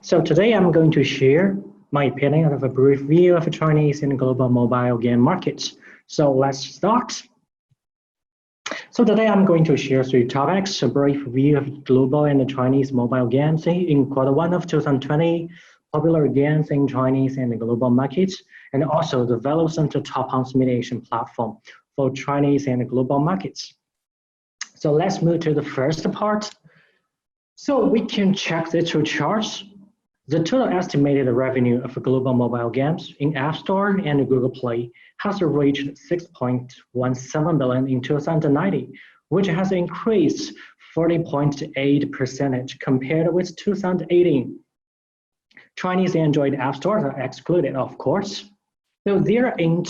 So today I'm going to share my opinion of a brief view of Chinese and global mobile game markets. So let's start. So today I'm going to share three topics: a brief view of global and Chinese mobile games in Q1 of 2020, popular games in Chinese and global markets, and also the development of TopOn's mediation platform for Chinese and global markets. So let's move to the first part. So we can check the two charts. The total estimated revenue of global mobile games in App Store and Google Play has reached 6.17 billion in 2019, which has increased 40.8% compared with 2018. Chinese Android App Stores are excluded, of course. So therein,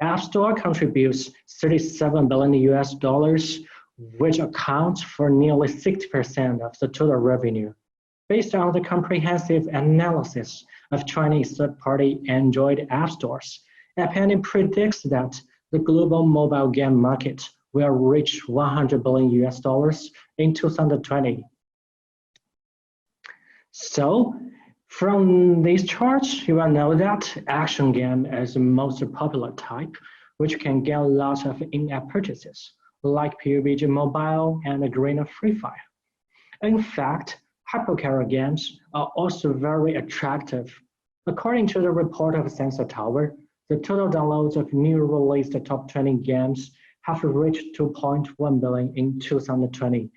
App Store contributes $37 billion, which accounts for nearly 60% of the total revenue. Based on the comprehensive analysis of Chinese third-party Android app stores, Appendix predicts that the global mobile game market will reach $100 billion in 2020. So, from these charts, you will know that action game is the most popular type, which can get lots of in-app purchases, like PUBG Mobile and Green Free Fire. In fact, hypercasual games are also very attractive. According to the report of Sensor Tower, the total downloads of new released top 20 games have reached 2.1 billion in 2020.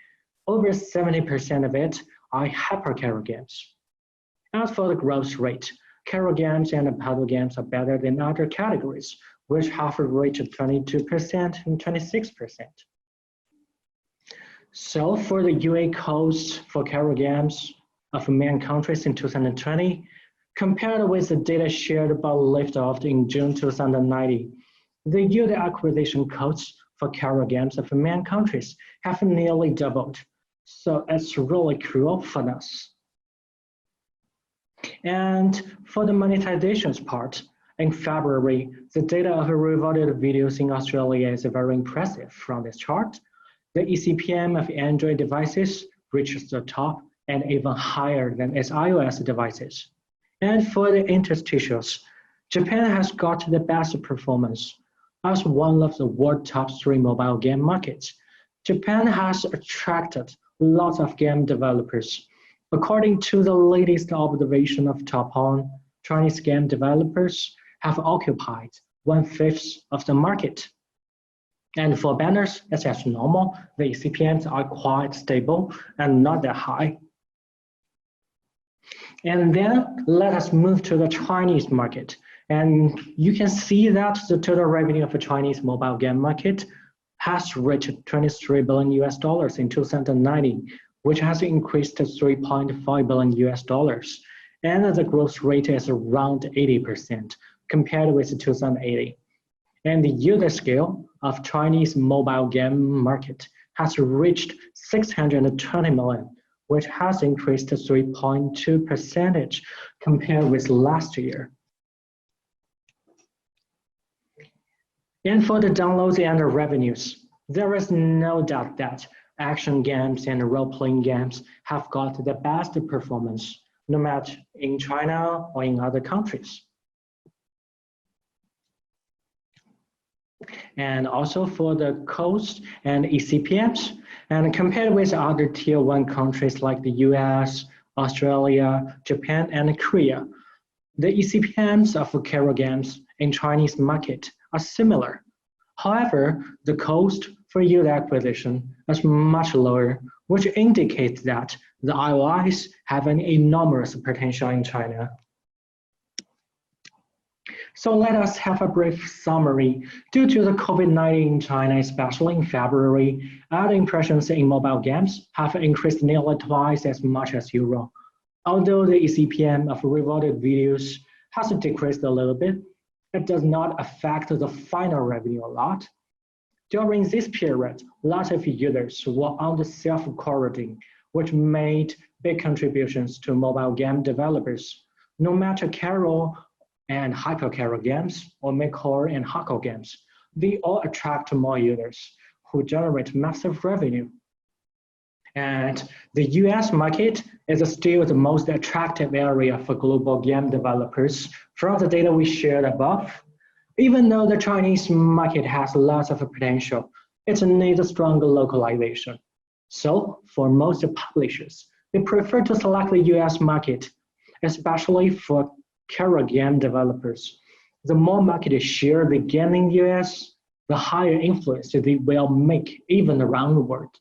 Over 70% of it are hypercasual games. As for the growth rate, casual games and puzzle games are better than other categories, which have reached 22% and 26%. So for the UA codes for casual games of main countries in 2020, compared with the data shared by Liftoff in June 2019, the user acquisition costs for casual games of main countries have nearly doubled. So it's really cool for us. And for the monetization's part, in February, the data of rewarded videos in Australia is very impressive from this chart. The eCPM of Android devices reaches the top and even higher than its iOS devices. And for the interstitials, Japan has got the best performance. As one of the world's top 3 mobile game markets, Japan has attracted lots of game developers. According to the latest observation of TopOn, Chinese game developers have occupied 1/5 of the market. And for banners, it's as normal. The CPMs are quite stable and not that high. And then let us move to the Chinese market. And you can see that the total revenue of the Chinese mobile game market has reached $23 billion in 2019, which has increased to $3.5 billion. And the growth rate is around 80% compared with 2018. And the user scale of Chinese mobile game market has reached 620 million, which has increased to 3.2% compared with last year. And for the downloads and the revenues, there is no doubt that action games and role-playing games have got the best performance, no matter in China or in other countries. And also for the cost and eCPMs, and compared with other tier 1 countries like the US, Australia, Japan, and Korea, the eCPMs of casual games in Chinese market are similar. However, the cost for user acquisition is much lower, which indicates that the ROIs have an enormous potential in China. So let us have a brief summary. Due to the COVID-19 in China, especially in February, ad impressions in mobile games have increased nearly twice as much as Europe. Although the eCPM of rewarded videos has decreased a little bit, it does not affect the final revenue a lot. During this period, lots of users were on the self-quarantine, which made big contributions to mobile game developers. No matter casual and hypercasual games or mid-core and hardcore games, they all attract more users who generate massive revenue. And the US market is still the most attractive area for global game developers from the data we shared above. Even though the Chinese market has lots of potential, it needs stronger localization. So for most publishers, they prefer to select the US market, especially for casual game developers. The more market share they gain in the US, the higher influence they will make even around the world.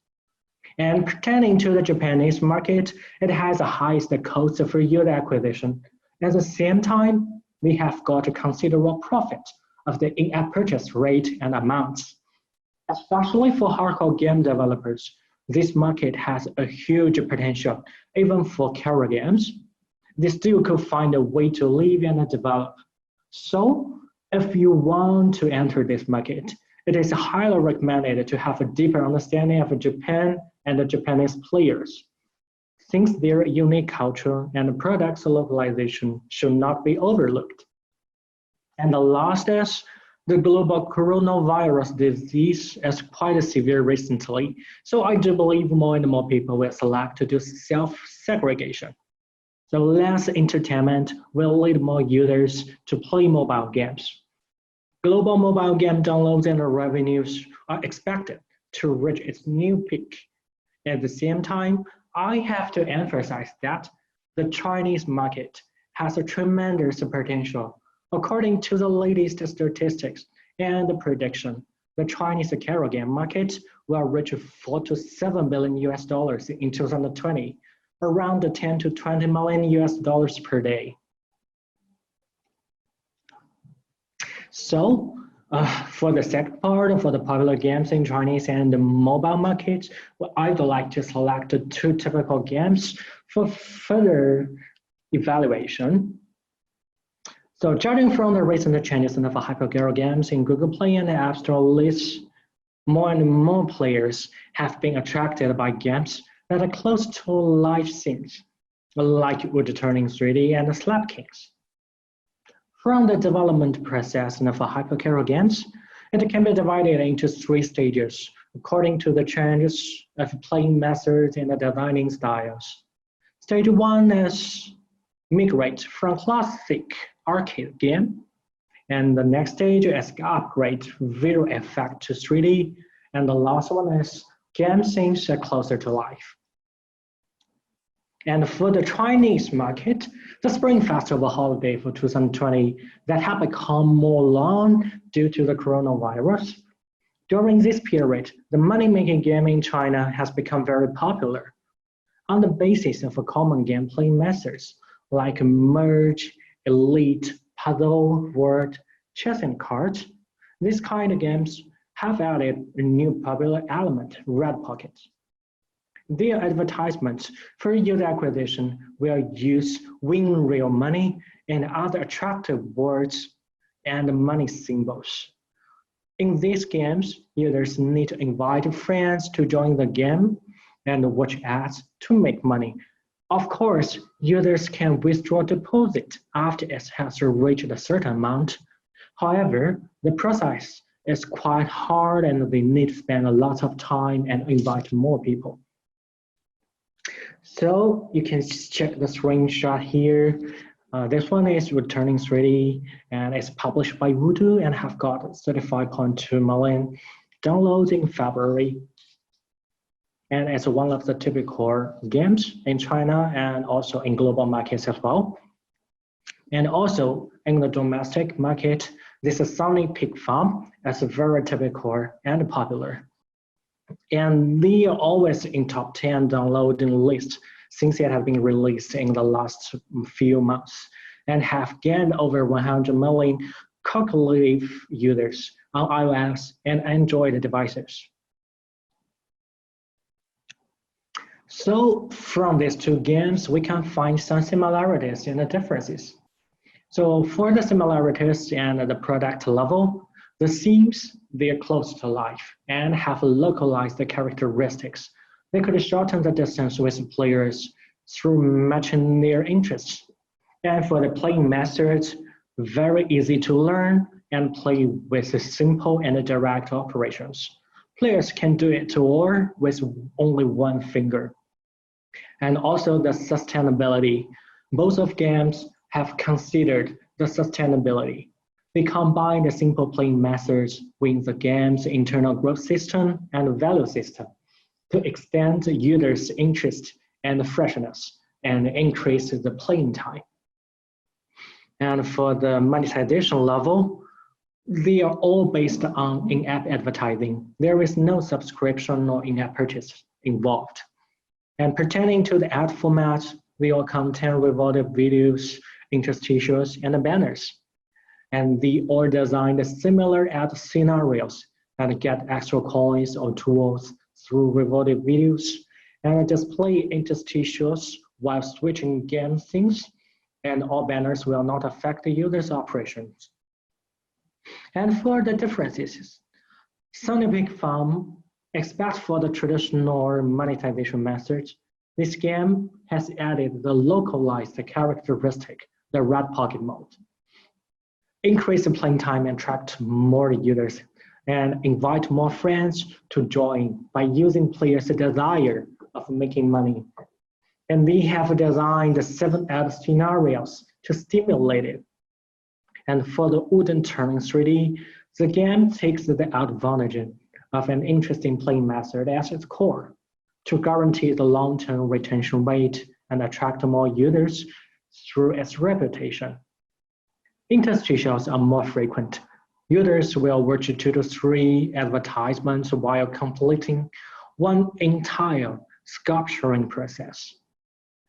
And pertaining to the Japanese market, it has the highest cost for user acquisition. At the same time, we have got a considerable profit of the in-app purchase rate and amounts. Especially for hardcore game developers, this market has a huge potential, even for casual games. They still could find a way to live and develop. So, if you want to enter this market, it is highly recommended to have a deeper understanding of Japan and the Japanese players, since their unique culture and products localization should not be overlooked. And the last is the global coronavirus disease is quite severe recently, so I do believe more and more people will select to do self-segregation. So less entertainment will lead more users to play mobile games. Global mobile game downloads and revenues are expected to reach its new peak. At the same time, I have to emphasize that the Chinese market has a tremendous potential. According to the latest statistics and the prediction, the Chinese casual game market will reach 4 to 7 billion US dollars in 2020, around 10 to 20 million US dollars per day. So, for the second part, for the popular games in Chinese and the mobile market, I'd like to select two typical games for further evaluation. So, judging from the recent changes in the hypercasual games in Google Play and the App Store lists, more and more players have been attracted by games that are close to live scenes, like Wood Turning 3D and Slap Kings. From the development process for hypercasual games, it can be divided into 3 stages according to the changes of playing methods and the designing styles. Stage 1 is migrate from classic arcade game, and the next stage is upgrade visual effect to 3D, and the last one is game scenes are closer to life. And for the Chinese market, the Spring Festival holiday for 2020 that have become more long due to the coronavirus. During this period, the money-making game in China has become very popular. On the basis of a common gameplay methods like merge, elite, puzzle, word, chess, and cards, these kind of games have added a new popular element, red pockets. Their advertisements for user acquisition will use win real money and other attractive words and money symbols. In these games, users need to invite friends to join the game and watch ads to make money. Of course, users can withdraw deposit after it has reached a certain amount. However, the process is quite hard and they need to spend a lot of time and invite more people. So you can check the screenshot here. This one is returning 3D and it's published by Voodoo and have got 35.2 million downloads in February. And it's one of the typical games in China and also in global markets as well. And also in the domestic market, this is Sunny Pig Farm as very typical and popular. And they are always in top 10 downloading list since it has been released in the last few months and have gained over 100 million cumulative users on iOS and Android devices. So from these two games, we can find some similarities and differences. So for the similarities and the product level, the themes, they're close to life and have localized characteristics. They could shorten the distance with players through matching their interests. And for the playing methods, very easy to learn and play with simple and direct operations. Players can do it all with only one finger. And also the sustainability. Both of games have considered the sustainability. They combine the simple playing methods with the game's internal growth system and value system to extend users' interest and freshness and increase the playing time. And for the monetization level, they are all based on in-app advertising. There is no subscription or in-app purchase involved. And pertaining to the ad format, they all contain rewarded videos, interstitials, and banners. And they all designed similar ad scenarios that get extra coins or tools through rewarded videos and display interstitials while switching game scenes, and all banners will not affect the user's operations. And for the differences, Scientific Farm, except for the traditional monetization methods, this game has added the localized characteristic, the red pocket mode. Increase the playing time and attract more users and invite more friends to join by using players' desire of making money. And they have designed 7 ad scenarios to stimulate it. And for the wooden turning 3D, the game takes the advantage of an interesting playing method as its core to guarantee the long-term retention rate and attract more users through its reputation. Interstitials are more frequent. Users will watch 2 to 3 advertisements while completing one entire sculpturing process.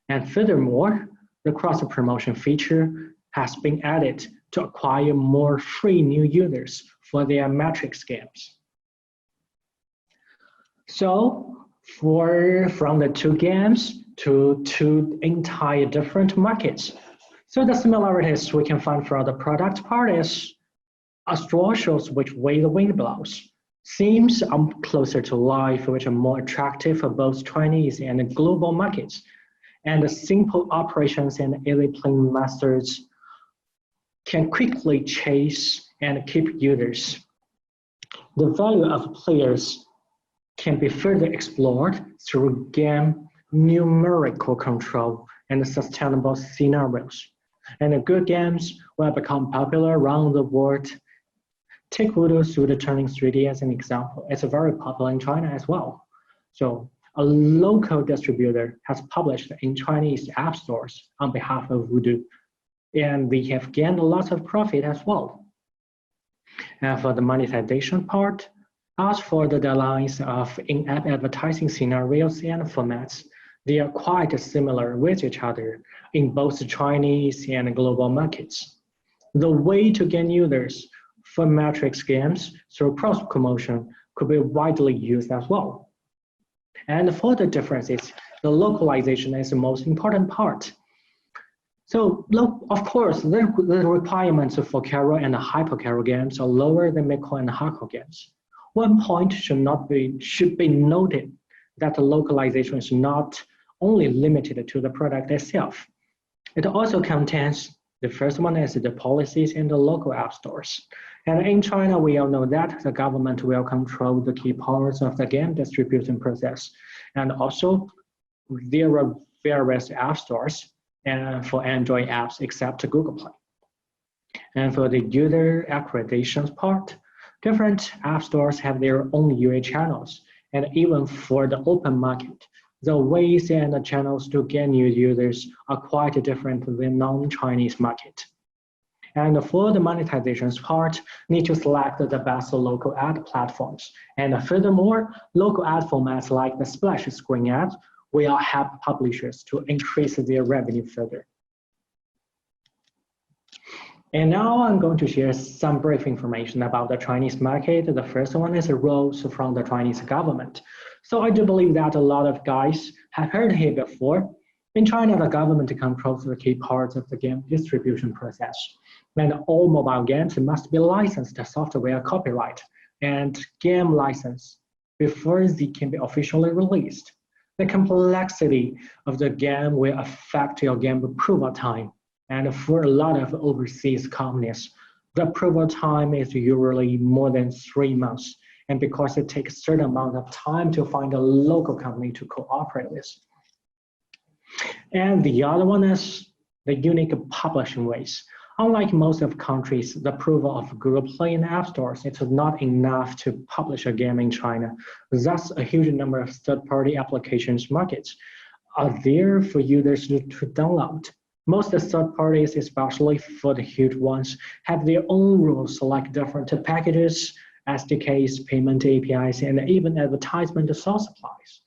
And furthermore, the cross-promotion feature has been added to acquire more free new users for their matrix games. So from the 2 games to 2 entire different markets. So the similarities we can find from the product part is a straw shows which way the wind blows. Themes are closer to life, which are more attractive for both Chinese and global markets. And the simple operations and easy playing methods can quickly chase and keep users. The value of players can be further explored through game numerical control and sustainable scenarios. And the good games will become popular around the world. Take Voodoo Suit Turning 3D as an example. It's very popular in China as well. So a local distributor has published in Chinese app stores on behalf of Voodoo, and they have gained a lot of profit as well. And for the monetization part, as for the deadlines of in-app advertising scenarios and formats, they are quite similar with each other in both Chinese and global markets. The way to gain users for matrix games through cross-promotion could be widely used as well. And for the differences, the localization is the most important part. So, of course, the requirements for casual and hyper-casual games are lower than mid-core and hardcore games. One point should be noted that the localization is not only limited to the product itself. It also contains, the first one is the policies in the local app stores. And in China, we all know that the government will control the key parts of the game distribution process. And also, there are various app stores for Android apps except Google Play. And for the user accreditations part, different app stores have their own UA channels. And even for the open market, the ways and the channels to gain new users are quite different than non-Chinese market. And for the monetizations part, need to select the best local ad platforms. And furthermore, local ad formats like the splash screen ad will help publishers to increase their revenue further. And now I'm going to share some brief information about the Chinese market. The first one is the roles from the Chinese government. So I do believe that a lot of guys have heard here before. In China, the government controls the key parts of the game distribution process. And all mobile games must be licensed software copyright and game license before they can be officially released. The complexity of the game will affect your game approval time. And for a lot of overseas companies, the approval time is usually more than 3 months. and because it takes a certain amount of time to find a local company to cooperate with. And the other one is the unique publishing ways. Unlike most of countries, the approval of Google Play and App Stores, it's not enough to publish a game in China. Thus, a huge number of third-party applications markets are there for users to download. Most of the third parties, especially for the huge ones, have their own rules like different packages, SDKs, payment APIs, and even advertisement source supplies.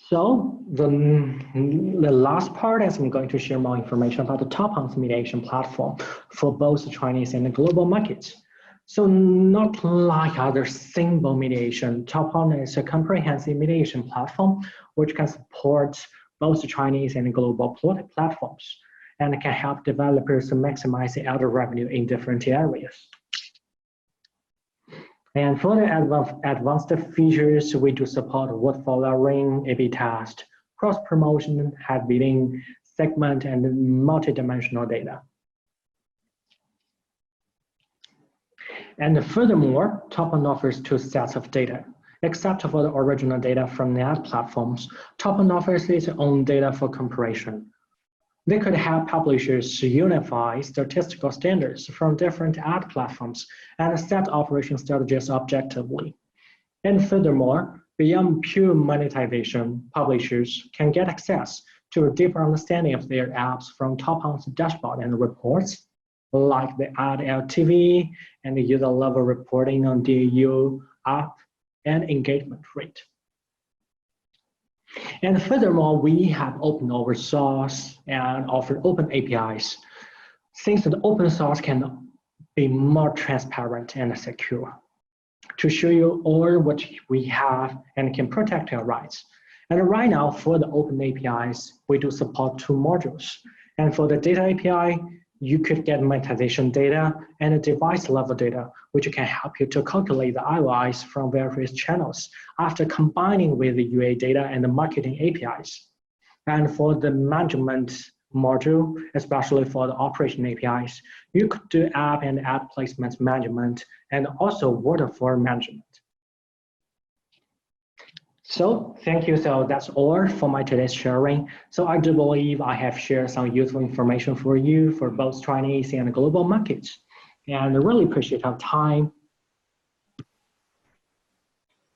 So the last part is I'm going to share more information about the TopOn's mediation platform for both Chinese and global markets. So not like other simple mediation, TopOn is a comprehensive mediation platform which can support both Chinese and global platforms and can help developers to maximize the ad revenue in different areas. And for the advanced features, we do support word following, A/B test, cross-promotion, head bidding, segment, and multidimensional data. And furthermore, TopOn offers two sets of data. Except for the original data from the ad platforms, TopOn offers its own data for comparison. They could help publishers unify statistical standards from different ad platforms and set operation strategies objectively. And furthermore, beyond pure monetization, publishers can get access to a deeper understanding of their apps from TopOn's dashboard and reports, like the ad LTV and the user level reporting on DAU, app, and engagement rate. And furthermore, we have open source and offer open APIs, since the open source can be more transparent and secure to show you all what we have and can protect your rights. And right now, for the open APIs, we do support two modules. And for the data API, you could get monetization data and device level data, which can help you to calculate the ROIs from various channels after combining with the UA data and the marketing APIs. And for the management module, especially for the operation APIs, you could do app and ad placement management and also waterfall management. So thank you. So that's all for my today's sharing. So I do believe I have shared some useful information for you for both Chinese and global markets. And I really appreciate your time.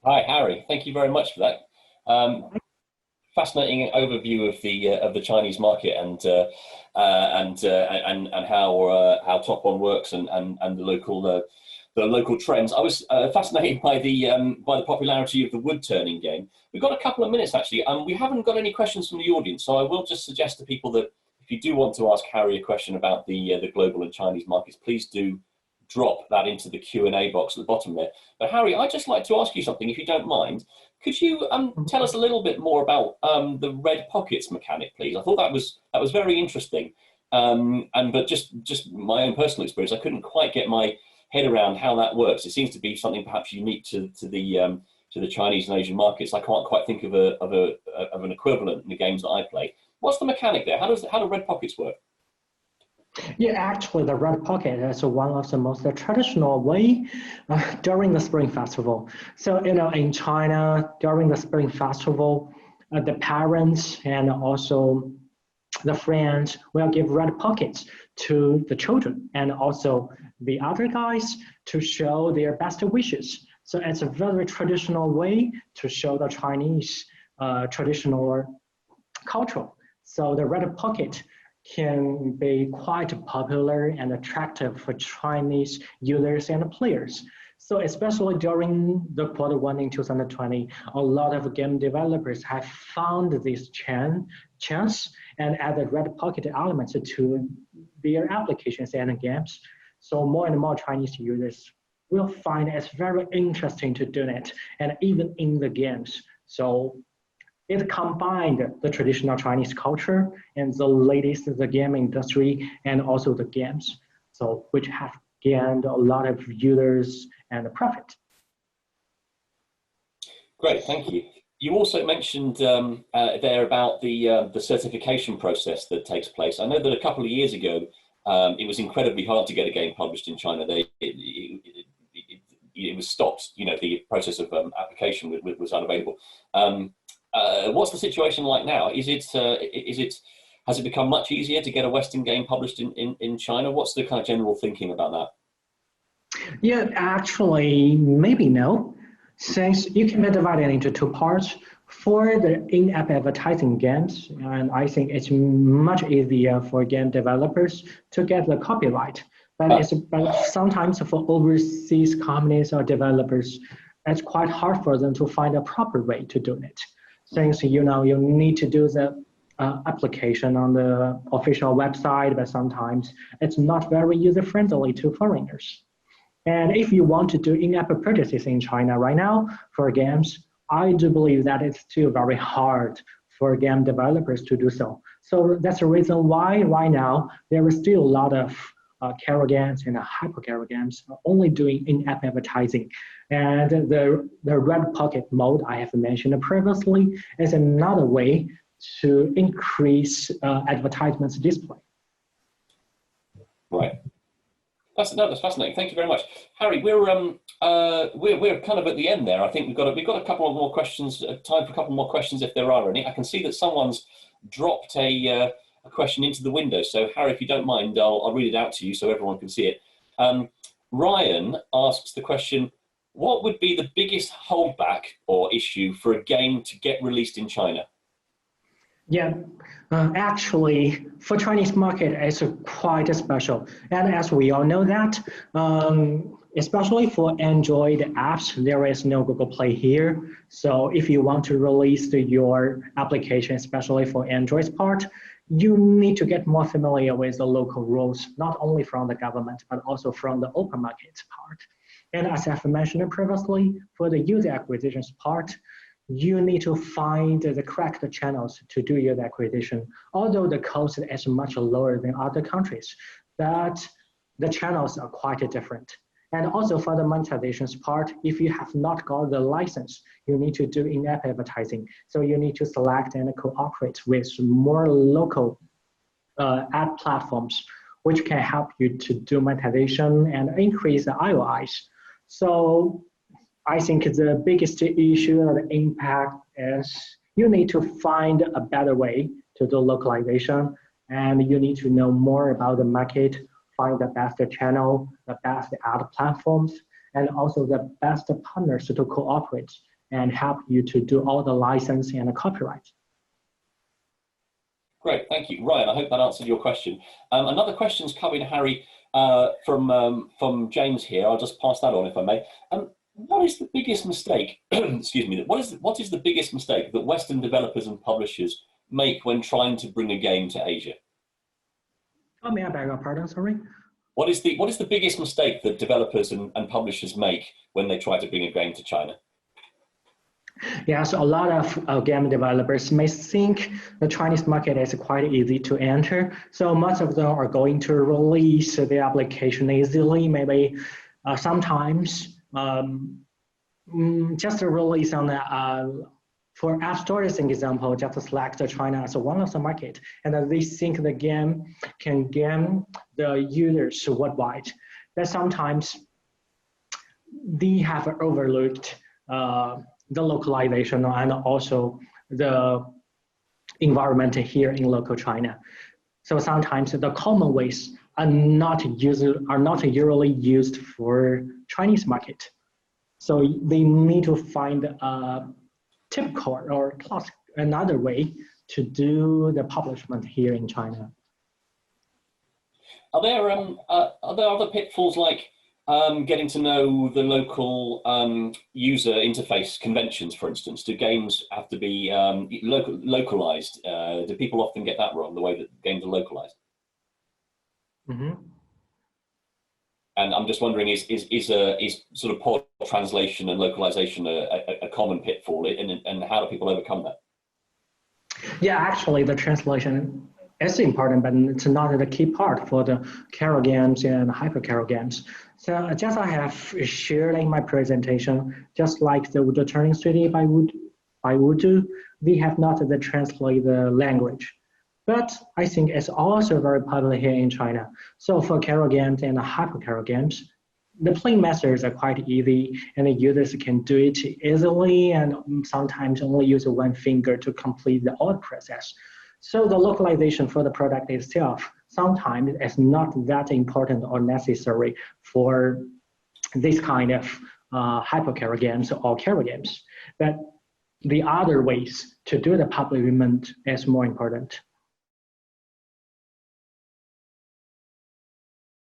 Hi, Harry. Thank you very much for that. Fascinating overview of the Chinese market and how TopOn works and the local trends. I was fascinated by the popularity of the wood turning game. We've got a couple of minutes actually, and we haven't got any questions from the audience. So I will just suggest to people that if you do want to ask Harry a question about the global and Chinese markets, please do drop that into the Q&A box at the bottom there. But Harry, I'd just like to ask you something, if you don't mind. Could you tell us a little bit more about the red pockets mechanic, please? I thought that was very interesting, but just my own personal experience, I couldn't quite get my head around how that works. It seems to be something perhaps unique to the Chinese and Asian markets. I can't quite think of an equivalent in the games that I play. What's the mechanic there? How do red pockets work? Yeah, actually, the red pocket is one of the most traditional way during the Spring Festival. So, in China, during the Spring Festival, the parents and also the friends will give red pockets to the children and also the other guys to show their best wishes. So it's a very traditional way to show the Chinese traditional culture. So the red pocket can be quite popular and attractive for Chinese users and players. So especially during the Q1 in 2020, a lot of game developers have found this chance and added red pocket elements to their applications and games. So more and more Chinese users will find it's very interesting to do it, and even in the games. So it combined the traditional Chinese culture and the latest the game industry and also the games, so which have gained a lot of users and profit. Great, thank you. You also mentioned there about the certification process that takes place. I know that a couple of years ago, it was incredibly hard to get a game published in China. It it was stopped. You know, the process of application was unavailable. What's the situation like now? Has it become much easier to get a Western game published in China? What's the kind of general thinking about that? Yeah, actually, maybe no. Since you can be divided into two parts. For the in-app advertising games, and I think it's much easier for game developers to get the copyright. But sometimes for overseas companies or developers, it's quite hard for them to find a proper way to do it. Since you need to do the application on the official website, but sometimes it's not very user-friendly to foreigners. And if you want to do in-app purchases in China right now for games, I do believe that it's still very hard for game developers to do so. So that's the reason why right now there is still a lot of casual games and hyper casual games only doing in-app advertising. And the red pocket mode I have mentioned previously is another way to increase advertisements display. Right. That's fascinating. Thank you very much, Harry. We're kind of at the end there. I think we've got a couple of more questions. Time for a couple more questions if there are any. I can see that someone's dropped a question into the window. So Harry, if you don't mind, I'll read it out to you so everyone can see it. Ryan asks the question: what would be the biggest holdback or issue for a game to get released in China? Yeah, actually, for Chinese market, it's quite special. And as we all know that, especially for Android apps, there is no Google Play here. So if you want to release your application, especially for Android's part, you need to get more familiar with the local rules, not only from the government, but also from the open market part. And as I've mentioned previously, for the user acquisitions part, you need to find the correct channels to do user acquisition. Although the cost is much lower than other countries, but the channels are quite different. And also for the monetization part, if you have not got the license, you need to do in-app advertising. So you need to select and cooperate with more local ad platforms, which can help you to do monetization and increase the ROIs. So I think the biggest issue or the impact is you need to find a better way to do localization, and you need to know more about the market, find the best channel, the best ad platforms, and also the best partners to cooperate and help you to do all the license and the copyright. Great, thank you. Ryan, I hope that answered your question. Another question's coming, Harry, from James here. I'll just pass that on if I may. What is the biggest mistake, excuse me, what is the biggest mistake that Western developers and publishers make when trying to bring a game to Asia? Oh, may I beg your pardon, sorry? What is the biggest mistake that developers and publishers make when they try to bring a game to China? Yes, a lot of game developers may think the Chinese market is quite easy to enter. So most of them are going to release the application easily, maybe sometimes just to release on the, for App Store as an example, just select China as one of the market, and they think the game can gain the users worldwide. But sometimes they have overlooked the localization and also the environment here in local China. So sometimes the common ways are not usually used for Chinese market. So they need to find a typical or classic another way to do the publishment here in China. Are there other pitfalls like getting to know the local user interface conventions, for instance? Do games have to be localized? Do people often get that wrong, the way that games are localized? Mm-hmm. And I'm just wondering, is sort of poor translation and localization a common pitfall, and how do people overcome that? Yeah, actually, the translation is important, but it's not the key part for the casual games and hyper casual games. So just I have shared in my presentation, just like the Returning City by Voodoo, we have not translate the language. But I think it's also very popular here in China. So for casual games and hyper casual games, the plain methods are quite easy, and the users can do it easily, and sometimes only use one finger to complete the all process. So the localization for the product itself sometimes is not that important or necessary for this kind of hypercarrier games or carrier games. But the other ways to do the public payment is more important.